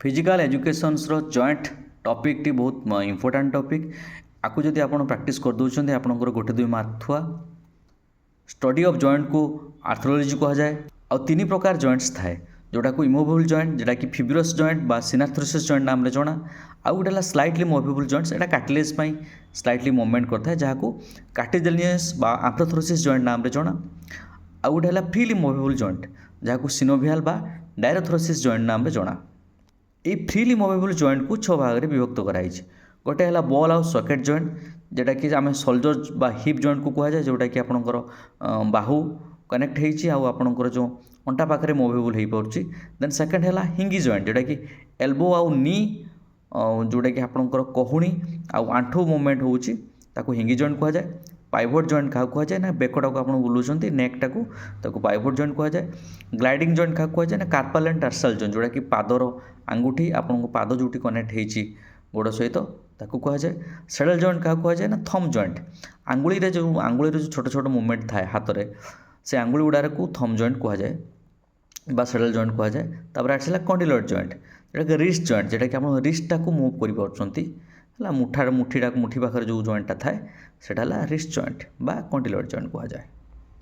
Physical एजुकेशन्सर joint topic T बहुत important topic आपको जदि आप प्रैक्टिस कर दौरान आपंकर गोटे 2 mark Thua. Study of joint को आर्थरोलॉजी कह जाए। आ 3 प्रकार जॉइंट्स थाए जोटा को इमूवेबल जॉइंट जोटा कि फिब्रस जॉइंट बा सिनार्थ्रोसिस जॉइंट नाम जना। आउ गोटे स्लाइटली मूवेबल जॉइंट्स एटा कार्टिलेज स्लाइटली मूवमेंट करता है जहाँ को कार्टिलेजियस बा आर्थ्रोथ्रोसिस जॉइंट नाम जना। आउ गोटे फ्रीली मूवेबल जॉइंट जहाँ को सिनोवियल बा डायरोथ्रोसिस जॉइंट नाम जना। ये फ्रीली मूवेबल जॉइंट को 6 भाग में विभक्त कराई। गोटे है बॉल आउ सॉकेट जॉइंट जोटा कि आम शोल्डर बा हिप जॉइंट को कहुए जोटा कि आपंकर बाहु कनेक्ट होकर जो अंटा पाखे मूवेबल हो पार्टी। देन सेकेंड है हिंगी जॉइंट जोटा कि एल्बो आउ नी जोटा कि आपंकर कहूणी आउ आंठू मूवमेंट होता हिंगी जॉइंट कहुए। पाइवट जॉइंट क्या कहुए ना बेकटा को आप बुलाऊँ नेकटा को पाइवट जॉइंट कहुए। ग्लाइडिंग जॉइंट क्या कहुए ना कार्पल एंड टार्सल जॉइंट जोटा कि पादर आंगुठी आपन पाद जो कनेक्ट होती गोड़ सहित ताकू कहुए। सेडल जॉइंट क्या कहुए ना थम जॉइंट आंगुली जो छोट छोट मूवमेंट थाए हाथ में से आंगुली गुड़ार को थम जॉइंट कहुए बा सेडल जॉइंट कहुए। तापर आसला कंडिलर जॉइंट जोटा कि रिस्ट जॉइंट जोटा कि आप रिस्टा को मुव कर मुठी पाखे जो जॉइंटा थाए सेटा रिस्ट जॉइंट बा कंडिलर जॉइंट कहुए।